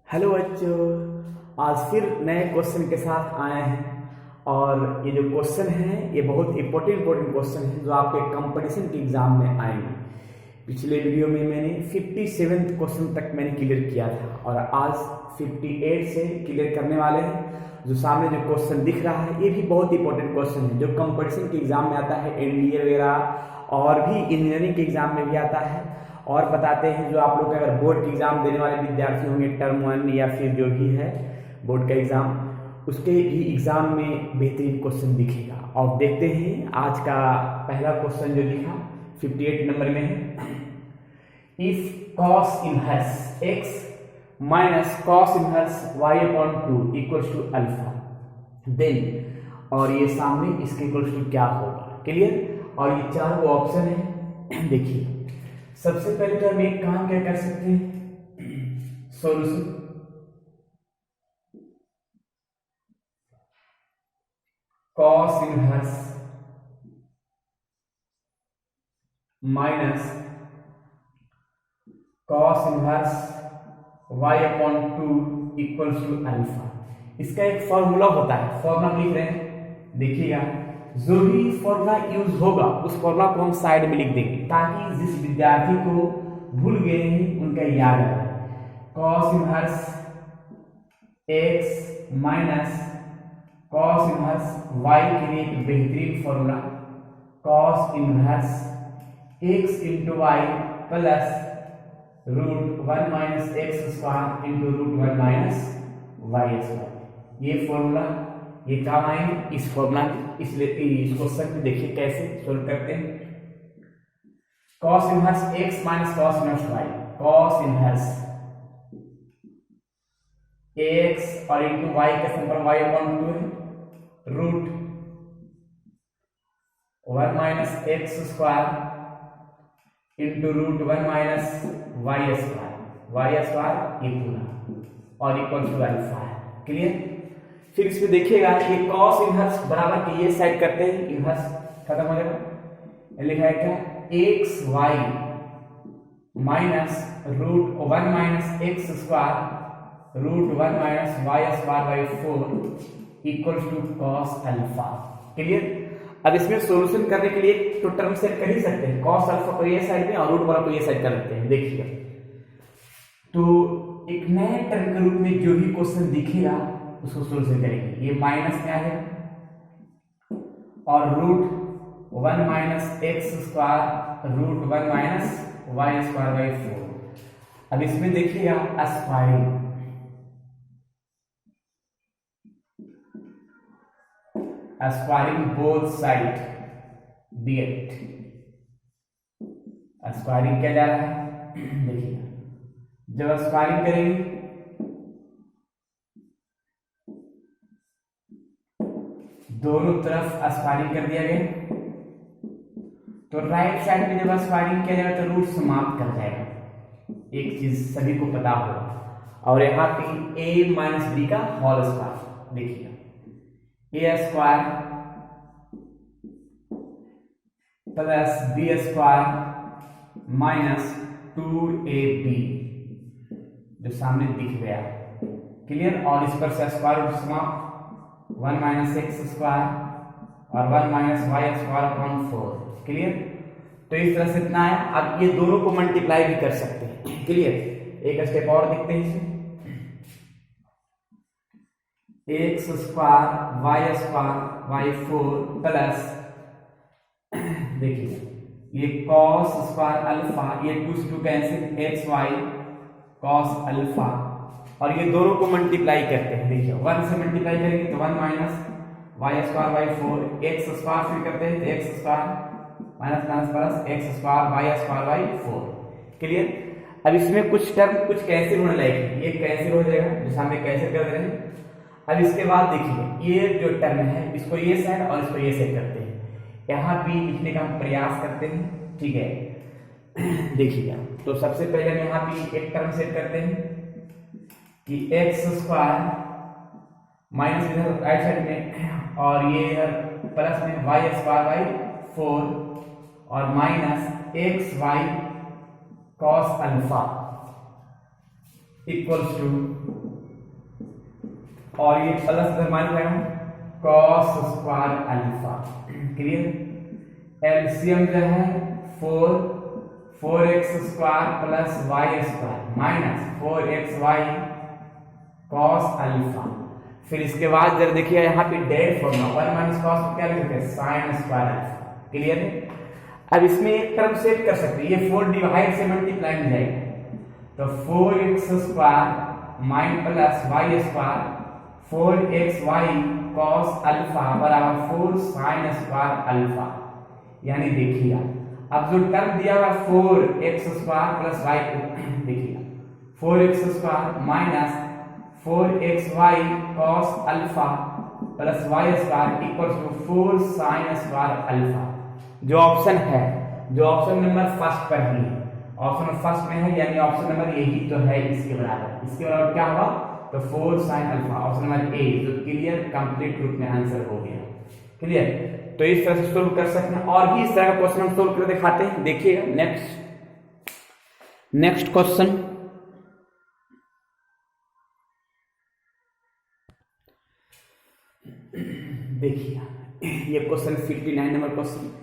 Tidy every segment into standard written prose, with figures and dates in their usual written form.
Hello बच्चों, आज फिर नए क्वेश्चन के साथ आए हैं। और ये जो क्वेश्चन है ये बहुत इंपॉर्टेंट क्वेश्चन है जो आपके कंपटीशन के एग्जाम में आएंगे। पिछले वीडियो में मैंने 57 क्वेश्चन तक मैंने क्लियर किया था और आज 58 से क्लियर करने वाले हैं। जो सामने जो क्वेश्चन दिख रहा है ये भी बहुत इंपॉर्टेंट क्वेश्चन है जो कंपटीशन के एग्जाम में आता है, एनडीए वगैरह और भी इंजीनियरिंग के एग्जाम में भी आता है। और बताते हैं जो आप लोग अगर बोर्ड के एग्जाम देने वाले विद्यार्थी होंगे, टर्म 1 या फिर जो भी है बोर्ड का एग्जाम, उसके भी एग्जाम में बेहतरीन क्वेश्चन दिखेगा। और देखते हैं आज का पहला क्वेश्चन जो दिखा 58 नंबर में है। If cos inverse x minus cos inverse y upon 2 equals to alpha, then और ये सामने इसके इक्वल्स टू क्या होगा। क्लियर। और ये चार वो ऑप्शन है। देखिए सबसे पहले तो हम एक काम क्या कर सकते हैं, solution cos inverse minus cos inverse y upon 2 equals to alpha. इसका एक फॉर्मूला होता है, फॉर्मूला लिख रहे हैं, देखिएगा जो भी फॉर्मूला यूज होगा उस फॉर्मूला को हम साइड में लिख देंगे ताकि जिस विद्यार्थी को भूल गए हैं उनका याद आ जाए। cos inverse x minus cos inverse y के लिए एक बेहतरीन formula cos inverse x into Y plus root 1 minus x square into root 1 minus Y square. ये फॉर्मूला ये काम आएंगे इस फॉर्मूला, इसलिए इस क्वेश्चन में देखिए कैसे सोल्व करते हैं। cos inverse x minus cos inverse y, cos inverse x और इंटू y का सिंपल y अपॉन 2 है, root 1 minus x square into root 1 minus Y square ये पूरा और इक्वल टू अल्फा है। क्लियर। फिर इसमें देखिएगा ये cos इनवर्स बराबर के ये साइड करते हैं, इनवर्स खत्म हो जाएगा। लिखा है क्या, X Y minus root 1 minus x square root 1 minus Y square by 4 equal to cos alpha. Clear. अब इसमें सॉल्यूशन करने के लिए तो टर्म सेट कर ही सकते हैं, cos अल्फा को ये साइड में और रूट वाला को ये साइड कर लेते हैं। देखिए तो एक नए टर्म के रूप में जो भी क्वेश्चन दिखेगा उसको सॉल्यूशन करेंगे। ये माइनस क्या है और root 1 minus x square root 1 minus Y square by 4। अब इसमें देखिएगा squaring both side dt, squaring क्या जा रहा है, देखिए जब स्क्वायरिंग करेंगे दोनों तरफ स्क्वायरिंग कर दिया गया तो राइट साइड में जब स्क्वायरिंग किया जाएगा तो रूट समाप्त कर जाएगा। एक चीज सभी को पता होगा। और यहाँ पे a माइनस बी का होल स्क्वायर, देखिए a square plus B square minus 2ab जो सामने दिख गया। क्लियर। और इस पर से स्क्वायर रूट समाप्त 1 माइनस एक्स स्क्वायर और 1 minus Y square upon 4। Clear. तो इस तरह से इतना है। अब ये दोनों को मल्टीप्लाई भी कर सकते हैं। क्लियर। एक स्टेप और देखते हैं इसमें, एक्स स्क्वायर वाई 4 प्लस देखिए ये cos स्क्वायर अल्फा, ये 2 से 2 cancel, X Y cos alpha और ये दोनों को मल्टीप्लाई करते हैं। देखिए 1 से मल्टीप्लाई करेंगे तो 1 minus Y square by 4, X square फिर करते हैं तो X square minus minus plus X square Y square by 4। Clear. अब इसमें कुछ टर्म कुछ कैंसिल होने लगेगी, ये कैंसिल हो जाएगा जो सामने कैंसिल कर दे रहे हैं। अब इसके बाद देखिए ये जो टर्म है इसको ये साइड और इसको ये साइड करते हैं, यहाँ भी लिखने का हम प्रयास करते हैं। ठीक है। देखिएगा तो सबसे पहले हम यहाँ भी एक टर्म सेट करते हैं कि एक्स स्क्वायर माइनस इधर राइट साइड में और ये इधर प्लस में वाई स्क्वायर बाई 4 और minus X Y cos alpha equals to और ये प्लस इधर माइनस आएगा cos square alpha. Clear. LCM जो है 4x square plus y square minus 4xy cos alpha. फिर इसके बाद जरा देखिए यहाँ पे डायरेक्ट फॉर्मूला 1 माइनस cos को क्या लिखते हैं sin स्क्वायर अल्फा। क्लियर है। अब इसमें एक टर्म सेट कर सकते हैं, ये 4 डिवाइड से मल्टीप्लाई हो जाएगा तो 4x square minus plus y square 4xy cos alpha बराबर 4 sin स्क्वायर अल्फा। यानी देखिए अब जो टर्म दिया हुआ 4x स्क्वायर प्लस y को देखिए 4x square minus 4xy cos alpha plus y square equals to 4 sin square alpha. जो ऑप्शन है, जो ऑप्शन नंबर फर्स्ट पर ही है, ऑप्शन फर्स्ट में है, यानी ऑप्शन नंबर यही तो है इसके बराबर। इसके बराबर क्या होगा तो 4 sin alpha, option number A, जो क्लियर कंप्लीट रूप में आंसर हो गया। क्लियर। तो इस तरह से सोल्व कर सकते हैं और भी इस तरह का क्वेश्चन हम सोल्व कर दिखाते हैं। देखिएगा नेक्स्ट क्वेश्चन। देखिए ये क्वेश्चन 59 नंबर क्वेश्चन।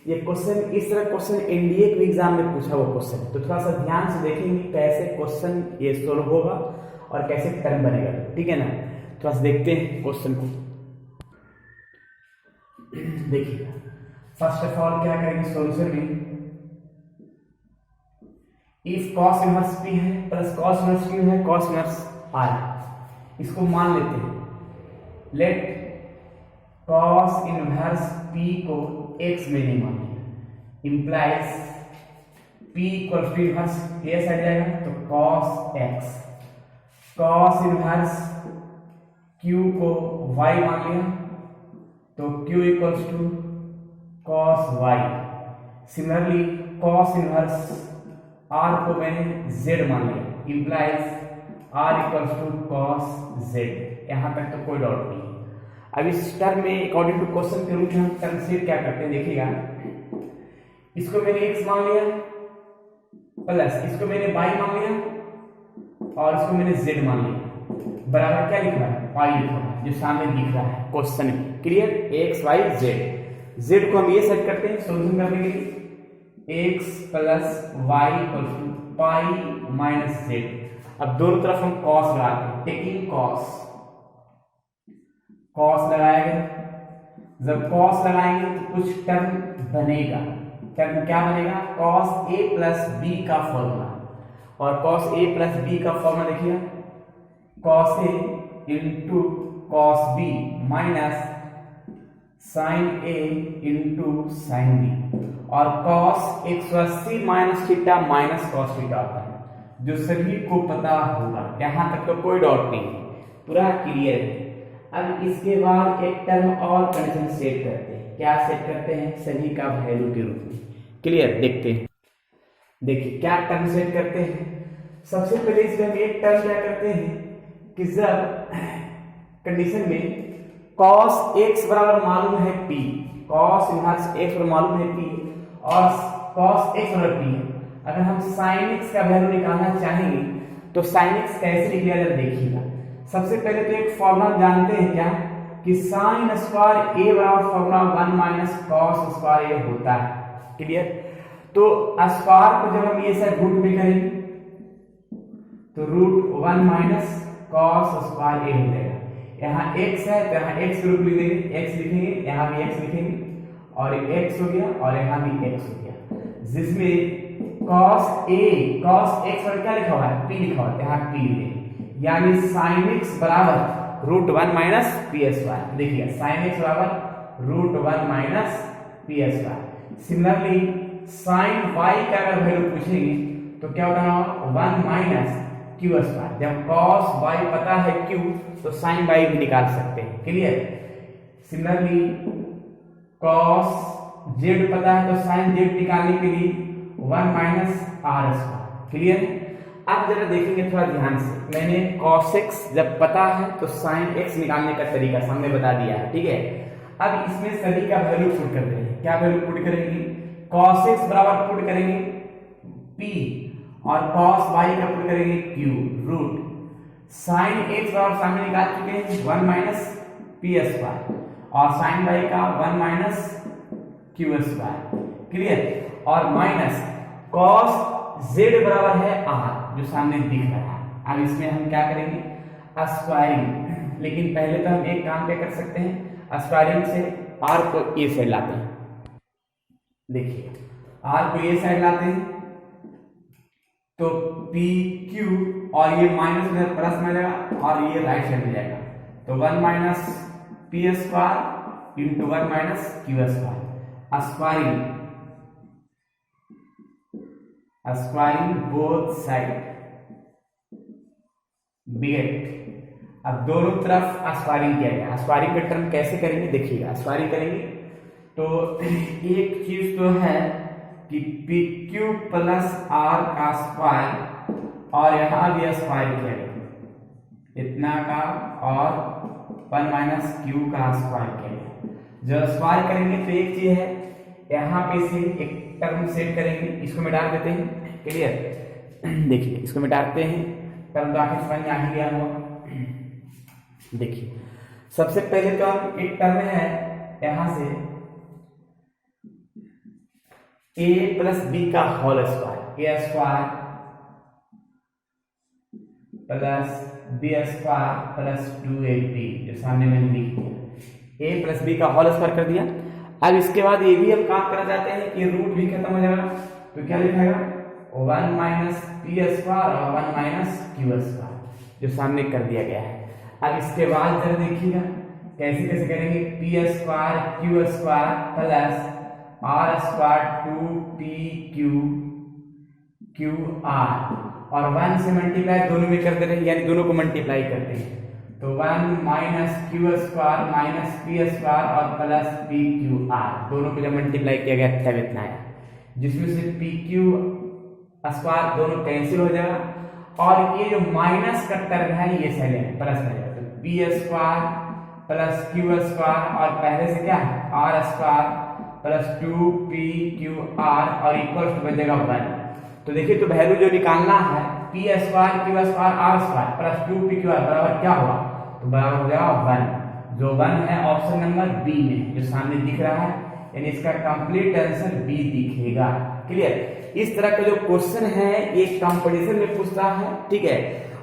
ये क्वेश्चन इस तरह क्वेश्चन एनडीए के एग्जाम में पूछा हुआ क्वेश्चन, तो थोड़ा सा ध्यान से देखेंगे कैसे क्वेश्चन ये सोल्व होगा और कैसे टर्म बनेगा। ठीक है ना। थोड़ा सा देखते हैं क्वेश्चन को। देखिए फर्स्ट ऑफ ऑल क्या करेंगे सॉल्यूशन में, इफ cos इनवर्स p है प्लस cos इनवर्स q है cos इनवर्स r, इसको मान लेते हैं। लेट cos इनवर्स p को x में नहीं मान लिया, implies p equal to inverse ये साइड जाएगा तो cos x, cos inverse q को y मान लिया तो q equals to cos y। Similarly cos inverse r को मैंने z मान लिया, implies r equals to cos z। यहां तक तो कोई डाउट नहीं। अब इस टर्म में अकॉर्डिंग टू क्वेश्चन के रूप में हम टर्म से क्या करते हैं देखिएगा, इसको मैंने x मान लिया प्लस इसको मैंने y मान लिया और इसको मैंने z मान लिया, बराबर क्या लिख रहा है y लिख रहा है जो सामने दिख रहा है क्वेश्चन में। Clear. x y z, z को हम ये सेट करते हैं सॉल्यूशन करने के लिए x plus y equal to pi minus z। अब दोनों तरफ हम cos लगाते हैं, टेकिंग cos, cos लगाएंगे। जब cos लगाएंगे तो कुछ टर्म बनेगा, टर्म क्या बनेगा cos a प्लस b का फॉर्मूला, और cos a प्लस b का फॉर्मूला देखिए cos a into cos b minus sin a into sin b, और cos 180 minus theta minus cos theta होता है, जो सभी को पता होगा। यहां तक तो कोई डाउट नहीं है, पूरा क्लियर है। अब इसके बाद एक टर्म और कंडीशन सेट करते हैं। क्या सेट करते हैं सभी का वैल्यू के रूप में। क्लियर। देखते हैं। देखिए क्या टर्म सेट करते हैं। सबसे पहले इसमें हम एक टर्म क्या करते हैं कि जब कंडीशन में cos x बराबर मालूम है p, cos इनवर्स x बराबर मालूम है p और cos x बराबर p है, अगर हम sin x का वैल्यू निकालना चाहेंगे तो sin x कैसे निकलेगा जरा देखिएगा। सबसे पहले तो एक फॉर्मूला जानते हैं क्या कि sin स्क्वायर a बराबर formula 1 minus cos square a होता है। क्लियर। तो स्क्वायर को जब हम ये साइड रूट में करेंगे तो root 1 minus cos square a हो जाएगा। यहाँ x है तो यहाँ x रूट लिख देंगे, x लिखेंगे, यहाँ भी x लिखेंगे और x हो गया और यहाँ भी x हो गया, जिसमें cos x पर क्या लिखा हुआ है p लिखा हुआ है, यहाँ p लिखेंगे। यानी sin x बराबर रूट 1 माइनस पी स्क्वायर। देखिए sin x बराबर root 1 minus P square. Similarly sin y का अगर वैल्यू पूछेंगे तो क्या होगा 1 माइनस क्यू स्क्वायर। जब cos y पता है q तो sin y भी निकाल सकते हैं। क्लियर। सिमिलरली cos z पता है तो sin z निकालने के लिए 1 माइनस r स्क्वायर। क्लियर। अब जरा देखेंगे थोड़ा ध्यान से, मैंने cos x जब पता है तो sin x निकालने का तरीका सामने बता दिया है। ठीक है। अब इसमें सभी का वैल्यू पुट कर देंगे। क्या वैल्यू पुट करेंगे, cos x बराबर पुट करेंगे p और cos y का पुट करेंगे q, रूट साइन एक्स बराबर सामने निकाल चुके हैं 1 माइनस पी स्क्वायर, और साइन वाई का 1 माइनस क्यू स्क्वायर, क्लियर, और माइनस कॉस जेड बराबर है आर जो सामने दिख रहा है। अब इसमें हम क्या करेंगे, स्क्वायरिंग, लेकिन पहले तो हम एक काम क्या कर सकते हैं, स्क्वायरिंग से आर को ए साइड लाते हैं। देखिए आर को ए साइड लाते हैं तो पी क्यू, और ये माइनस में प्लस में जाएगा और ये राइट साइड में जाएगा, तो 1 minus P square into 1 minus q square, squaring both side we get. अब दोनों तरफ स्क्वायरिंग किया गया। स्क्वायरिंग का टर्म कैसे करेंगे देखिएगा, स्क्वायरिंग करेंगे तो एक चीज तो है कि पी क्यू प्लस आर का स्क्वायर, और यहां भी स्क्वायर किया गया इतना का, और 1 माइनस क्यू का स्क्वायर किया गया। जब स्क्वायर करेंगे तो एक चीज है, यहां पे से एक टर्म सेट करेंगे, इसको मिटा देते हैं, क्लियर। देखिए इसको मिटाते हैं, टर्म आखिर समझ में आ ही गया होगा। देखिए सबसे पहले तो हम एक टर्म है यहां से a प्लस बी का whole square, a square plus B square plus 2ab जो सामने मैंने लिख दिया, a प्लस बी का होल स्क्वायर कर दिया। अब इसके बाद ये भी हम काम करना चाहते हैं कि रूट भी खत्म हो जाएगा, तो क्या लिखेगा 1 माइनस पी स्क्वायर और 1 माइनस क्यू स्क्वायर जो सामने कर दिया गया है। अब इसके बाद जरा देखिएगा कैसे कैसे करेंगे, P square Q square plus R square 2p Q R, और 1 से मल्टीप्लाई दोनों में कर दे रहे हैं, यानी दोनों को मल्टीप्लाई करते हैं, तो 1 minus q square minus P square और प्लस पी क्यू आर, दोनों को जब मल्टीप्लाई किया गया तब इतना आया, जिसमें से पी क्यू स्क्वायर दोनों कैंसिल हो जाएगा, और ये जो माइनस का टर्म है ये साइड है प्लस में जाएगा, तो P square plus Q square, और पहले से क्या है R square plus 2p Q R, और इक्वल टू बन जाएगा 1। तो देखिए तो वैल्यू जो निकालना है P square Q square R square plus 2p Q R बराबर क्या होगा, तो बराबर हो जाएगा 1, जो 1 है ऑप्शन नंबर बी में जो सामने दिख रहा है, यानी इसका कंप्लीट आंसर बी दिखेगा, क्लियर। इस तरह का जो क्वेश्चन है ये कंपटीशन में पूछता है, ठीक है,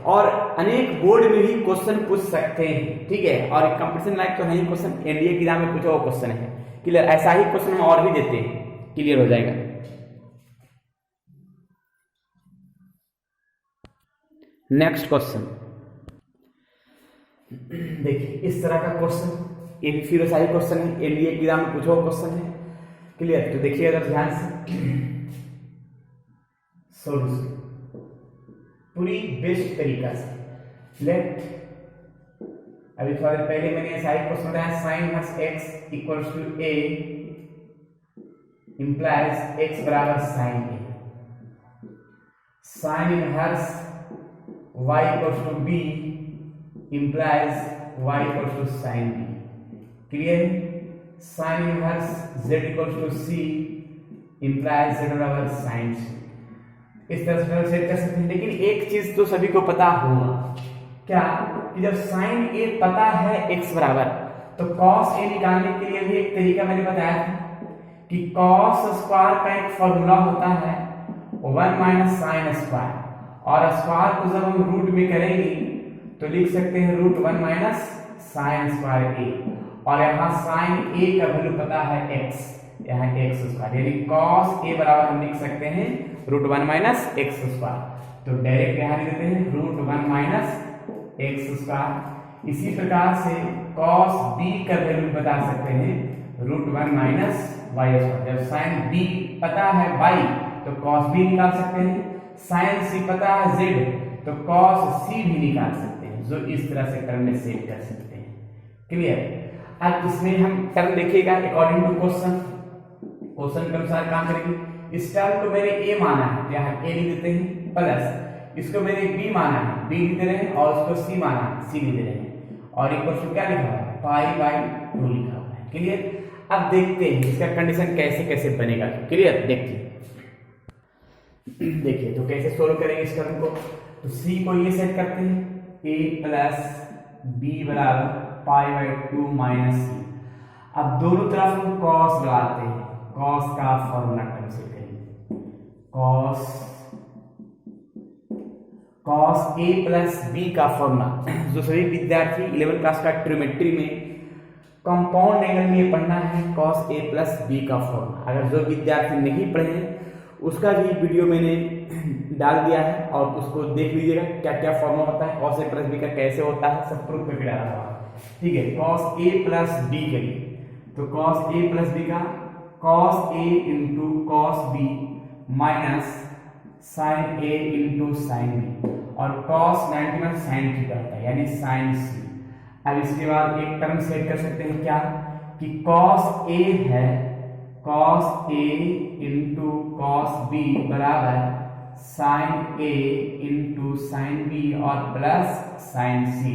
और अनेक बोर्ड में भी क्वेश्चन पूछ सकते हैं, ठीक है, और कंपटीशन लाइक तो नहीं क्वेश्चन, एनडीए के एग्जाम में पूछा हुआ क्वेश्चन है, क्लियर। ऐसा ही क्वेश्चन हम और भी देते हैं, क्लियर हो जाएगा। नेक्स्ट क्वेश्चन देखिए इस तरह का क्वेश्चन, ये भी फिर ऐसा ही क्वेश्चन है, एनडीए के एग्जाम में पूछा हुआ क्वेश्चन है, क्लियर। तो देखिए अगर ध्यान से सॉल्यूशन पूरी बेस्ट तरीका से लेट, अभी थोड़ा देर पहले मैंने ऐसा ही क्वेश्चन बताया, sine inverse x equals to a implies x बराबर sine a, sine inverse y equals to b implies y equals to sine b, clear. Sine inverse z equals to c implies z बराबर sine c, इस तरह से set कर सकते हैं। लेकिन एक चीज तो सभी को पता होगा, क्या कि जब साइन ए पता है x बराबर, तो कॉस ए निकालने के लिए भी एक तरीका मैंने बताया था कि कॉस स्क्वायर का एक फॉर्मूला होता है 1 माइनस साइन स्क्वायर, और स्क्वायर को जब हम रूट में करेंगे तो लिख सकते हैं रूट 1 माइनस साइन स्क्वायर ए, और यहाँ साइन ए का वैल्यू पता है x, यहाँ x स्क्वायर, यानी कॉस ए बराबर हम लिख सकते हैं रूट 1 माइनस एक्स स्क्वायर, तो डायरेक्ट यहाँ लिख देते हैं रूट 1 माइनस एक्स स्क्वायर। इसी प्रकार से कॉस बी का वैल्यू बता सकते हैं रूट 1 माइनस वाई स्क्वायर, जब साइन बी पता है y तो कॉस बी निकाल सकते हैं, साइन सी पता है z तो कॉस सी भी निकाल सकते हैं, जो इस तरह से टर्म में सेट कर सकते हैं, क्लियर। अब इसमें हम टर्म देखिएगा अकॉर्डिंग टू क्वेश्चन, क्वेश्चन के अनुसार काम करेंगे। इस टर्म को मैंने a माना है तो यहाँ a लिख देते हैं, प्लस इसको मैंने b माना है b लिख दे रहे हैं, और उसको c माना है c लिख दे रहे हैं, और इक्वल टू क्या लिखा है पाई बाई 2 लिखा हुआ है, क्लियर। अब देखते हैं इसका कंडीशन कैसे कैसे बनेगा, क्लियर। देखिए तो कैसे सोल्व करेंगे इस टर्म को, तो c को ये सेट करते हैं a प्लस बी बराबर π/2 माइनस सी। अब दोनों तरफ हम कॉस लगाते हैं, कॉस का फॉर्मूला टर्म से करेंगे, कॉस ए प्लस बी का फॉर्मूला। जो सभी विद्यार्थी 11वीं क्लास का ट्रिग्नोमेट्री में कंपाउंड एंगल में पढ़ना है, कॉस ए प्लस बी का फॉर्मूला। अगर जो विद्यार्थी नहीं पढ़े हैं उसका भी वीडियो मैंने डाल दिया है और उसको देख लीजिएगा, क्या क्या फॉर्मूला होता है, कॉस ए प्लस बी का कैसे होता है, सब प्रूफ करके डाला हुआ है। ठीक है, कॉस ए प्लस बी के लिए तो कॉस ए प्लस बी का cos a into cos b minus sine a into sine b, और कॉस 90 में साइन थीटा होता है यानी साइन सी। अब इसके बाद एक टर्म सेट कर सकते हैं क्या कि कॉस ए है cos a into cos B बराबर sign a into sine b और plus sign C.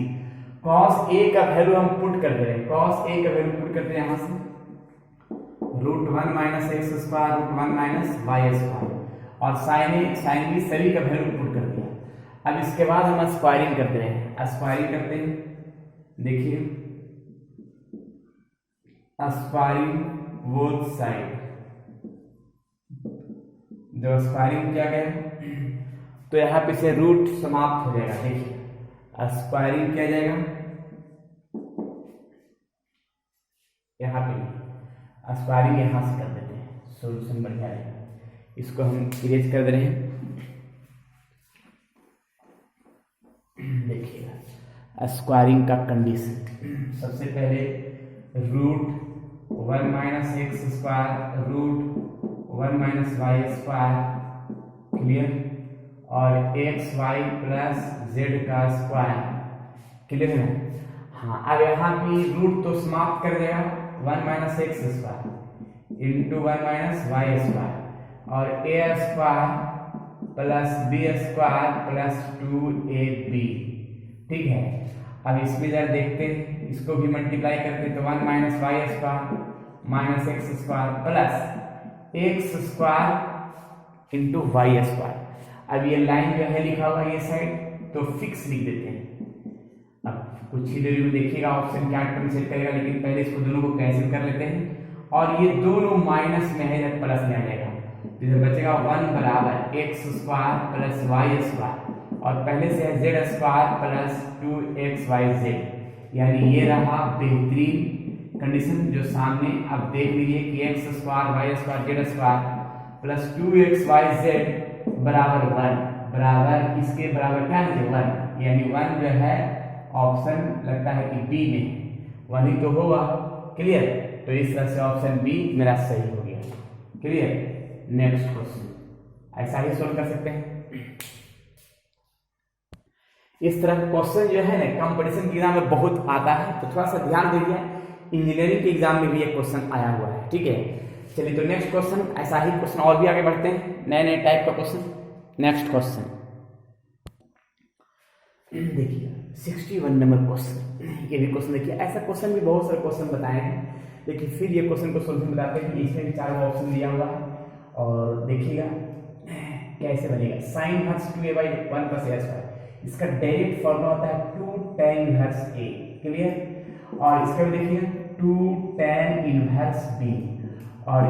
Cos A का वैल्यू हम पुट कर दे रहे हैं, कॉस ए का वैल्यू पुट करते हैं यहां से √1 minus x square √1 minus Y square, और साइन ए साइन बी सभी का वैल्यू पुट कर दिया। अब इसके बाद हम स्क्वायरिंग कर दे रहे हैं, स्क्वायरिंग करते हैं, देखिए स्क्वायरिंग बोथ साइड। जब स्क्वायरिंग किया गया तो यहाँ पे से रूट समाप्त हो जाएगा। देखिए स्क्वायरिंग किया जाएगा, यहाँ पे स्क्वायरिंग यहाँ से कर देते हैं, सोल्यूशन बन जाएगा। इसको हम इरेज कर दे रहे हैं। देखिएगा स्क्वायरिंग का कंडीशन, सबसे पहले √1 minus x square √1 minus Y square, clear, और एक्स वाई प्लस जेड का स्क्वायर, क्लियर है ना। हाँ, अब यहाँ की रूट तो समाप्त कर देगा, 1 minus x square into 1 minus Y square, और a square plus B square plus 2ab। ठीक है, अब इसमें जरा देखते हैं, इसको भी मल्टीप्लाई करते हैं तो 1 minus Y square minus x square plus X square into Y square. अब ये लाइन जो है लिखा हुआ ये साइड तो फिक्स लिख देते हैं। अब कुछ ही देर में देखिएगा ऑप्शन क्या टर्म सेट करेगा, लेकिन पहले इसको दोनों को कैंसिल कर लेते हैं, और ये दोनों माइनस में है जब प्लस में आ जाएगा तो बचेगा 1 बराबर X square plus Y square, और पहले से है जेड स्क्वायर प्लस 2xyz, यानी ये रहा बेहतरीन कंडीशन जो सामने। अब देख लीजिए कि X square Y square Z square plus 2xyz बराबर 1, बराबर इसके बराबर क्या है 1, यानी 1 जो है ऑप्शन लगता है कि बी में 1 ही तो होगा, क्लियर। तो इस तरह से ऑप्शन बी मेरा सही हो गया, क्लियर। नेक्स्ट क्वेश्चन ऐसा ही सोल्व कर सकते हैं। इस तरह क्वेश्चन जो है ना कंपटीशन के एग्जाम में बहुत आता है, तो थोड़ा सा ध्यान दीजिए, इंजीनियरिंग के एग्जाम में भी एक क्वेश्चन आया हुआ है। ठीक है, चलिए तो नेक्स्ट क्वेश्चन, ऐसा ही क्वेश्चन और भी आगे बढ़ते हैं, नए नए टाइप का क्वेश्चन। नेक्स्ट क्वेश्चन देखिए 61 नंबर क्वेश्चन, ये भी क्वेश्चन देखिए, ऐसा क्वेश्चन भी बहुत सारे क्वेश्चन बताए हैं, लेकिन फिर ये क्वेश्चन को सोल्यूशन बताते हैं कि इसमें भी 4 ऑप्शन दिया हुआ है, और देखिएगा कैसे बनेगा। साइन इनवर्स 2a/1 + a², इसका डायरेक्ट फॉर्मूला होता है 2 tan इनवर्स a, क्लियर, और इसका भी देखिए 2 tan इनवर्स b, और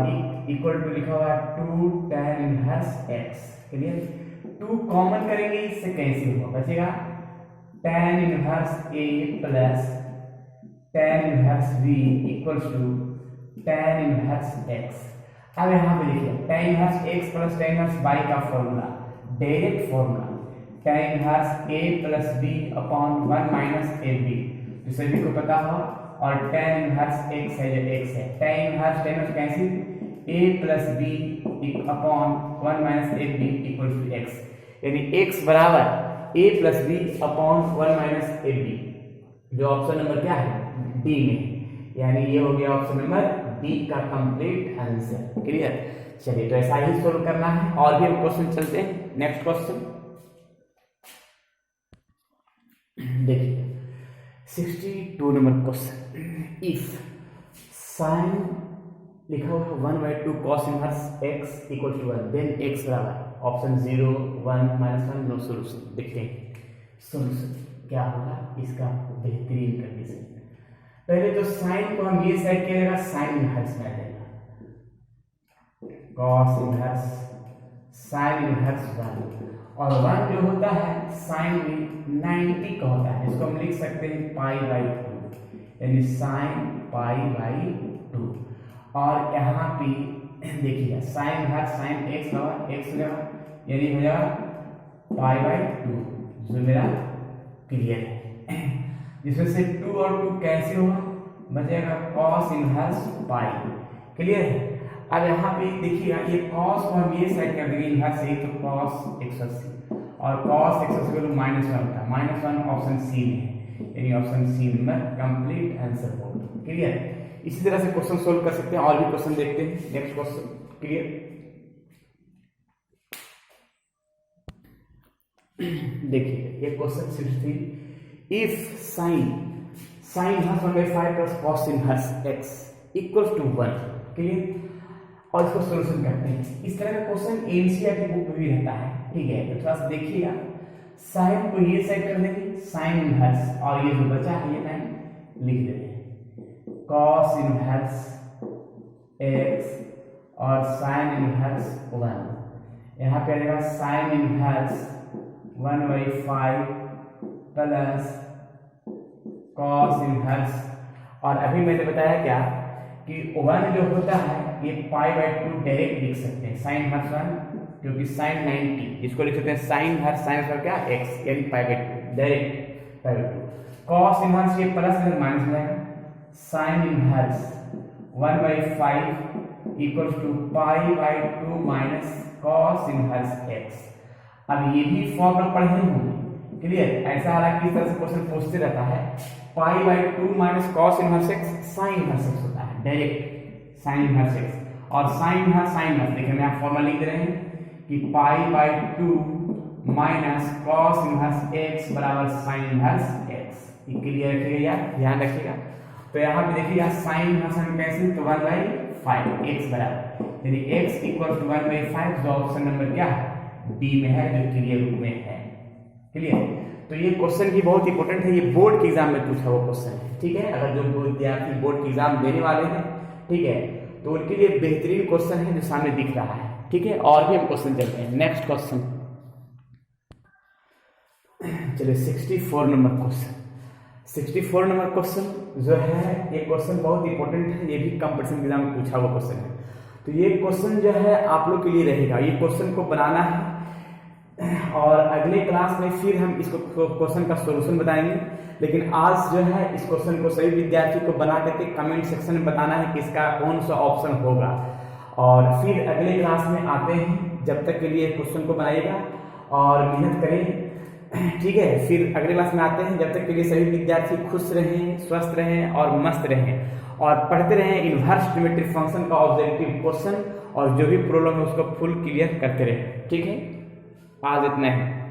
इक्वल टू लिखा हुआ है 2 tan inverse x, clear. 2 common करेंगे, इससे कैसे होगा, बचेगा tan inverse a plus tan inverse b equals to tan inverse x। अब यहाँ पे देखिए tan inverse x plus tan inverse y का formula, direct formula tan inverse a plus b upon 1 minus ab, तो सभी को पता हो, और tan इनवर्स x है जो x है, tan inverse cancel, a plus b upon 1 minus ab equal to x, यानी x बराबर a plus b upon 1 minus ab, जो ऑप्शन नंबर क्या है डी में, यानी ये हो गया ऑप्शन नंबर डी का कंप्लीट आंसर, क्लियर। चलिए तो ऐसा ही सोल्व करना है, और भी हम क्वेश्चन चलते हैं। नेक्स्ट क्वेश्चन देखिए 62 नंबर क्वेश्चन, इफ साइन लिखा हुआ है 1/2 cos inverse x equal to 1, then x बराबर ऑप्शन 0 1 -1, नो सोल्यूशन। देखते हैं सोल्यूशन। क्या होगा इसका बेहतरीन कंडीशन। पहले तो साइन को हम ये साइड किया जाएगा, साइन इनवर्स में आ जाएगा, कॉस इनवर्स साइन इनवर्स 1, और 1 जो होता है साइन में 90 का होता है, इसको हम लिख सकते हैं π/2, यानी साइन π/2। और यहाँ पे देखिएगा साइन इनवर्स साइन x होगा, x हो जाएगा यानी हो जाएगा π/2, जो मेरा क्लियर है, जिसमें से 2 और 2 कैसे होगा, बचेगा cos इनवर्स पाई। क्लियर है। अब यहाँ पे देखिएगा ये cos को हम ये साइड कर देंगे इनवर्स से, तो cos 180 और cos 180 को -1 होता है, -1 ऑप्शन सी में है, यानी option C number complete answer होगा। क्लियर। इसी तरह से क्वेश्चन सोल्व कर सकते हैं, और भी क्वेश्चन देखते हैं। Next question. क्लियर। देखिए ये question 63, if sine inverse 1/5 plus cos inverse x equals to 1। Clear. और इसको सॉल्यूशन करते हैं। इस तरह का क्वेश्चन एनसीईआरटी बुक में भी रहता है, ठीक है। तो थोड़ा सा देखिएगा, साइन को ये साइड कर देंगे साइन इनवर्स, और ये जो बचा है ये लाइन लिख देते हैं कॉस इनवर्स x और साइन इनवर्स 1। यहाँ पे आ जाएगा sign inverse 1/5 plus cos inverse, और अभी मैंने बताया क्या कि 1 जो होता है ये π/2 डायरेक्ट लिख सकते हैं, साइन इनवर्स 1 क्योंकि साइन 90, इसको लिख सकते हैं साइन इनवर्स क्या x यानी π/2 डायरेक्ट π/2। कॉस इनवर्स ये प्लस में माइनस में आएगा, sine inverse 1/5 equals to π/2 minus cos inverse x। अब ये भी फॉर्मूला पढ़े होंगे। क्लियर। ऐसा हालांकि इस तरह से क्वेश्चन पूछते रहता है, π/2 minus cos inverse x sine inverse x होता है, डायरेक्ट साइन इनवर्स x, और साइन इनवर्स देखिए मैं फॉर्मूला लिख दे रहे हैं कि π/2 माइनस कॉस इनवर्स x बराबर साइन इनवर्स x। ये क्लियर रखिएगा यार, ध्यान रखिएगा। तो यहाँ पे देखिएगा साइन इनवर्स हम कैसे, तो 1/5 x बराबर यानी x इक्वल टू 1/5, जो ऑप्शन नंबर क्या है डी में है, जो क्लियर रूप में है। क्लियर। तो ये क्वेश्चन भी बहुत इंपॉर्टेंट है, ये बोर्ड के एग्जाम में पूछा हुआ क्वेश्चन है, ठीक है। अगर जो विद्यार्थी बोर्ड के एग्जाम देने वाले हैं, ठीक है, तो उनके लिए बेहतरीन क्वेश्चन है जो सामने दिख रहा है, ठीक है। और भी हम क्वेश्चन चलते हैं। नेक्स्ट क्वेश्चन, चलिए 64 नंबर क्वेश्चन। 64 नंबर क्वेश्चन जो है ये क्वेश्चन बहुत इंपॉर्टेंट है, ये भी कंपटीशन एग्जाम में पूछा हुआ क्वेश्चन है। तो ये क्वेश्चन जो है आप लोग के लिए रहेगा, ये क्वेश्चन को बनाना है, और अगले क्लास में फिर हम इसको क्वेश्चन का सॉल्यूशन बताएंगे। लेकिन आज जो है इस क्वेश्चन को सभी विद्यार्थी को बना करके कमेंट सेक्शन में बताना है कि इसका कौन सा ऑप्शन होगा, और फिर अगले क्लास में आते हैं। जब तक के लिए क्वेश्चन को बनाइएगा और मेहनत करें, ठीक है। फिर अगले क्लास में आते हैं, जब तक के लिए सभी विद्यार्थी खुश रहें, स्वस्थ रहें और मस्त रहें, और पढ़ते रहें इनवर्स ट्रिग्नोमेट्रिक फंक्शन का ऑब्जेक्टिव क्वेश्चन, और जो भी प्रॉब्लम है उसको फुल क्लियर करते रहें, ठीक है। आज इतना है।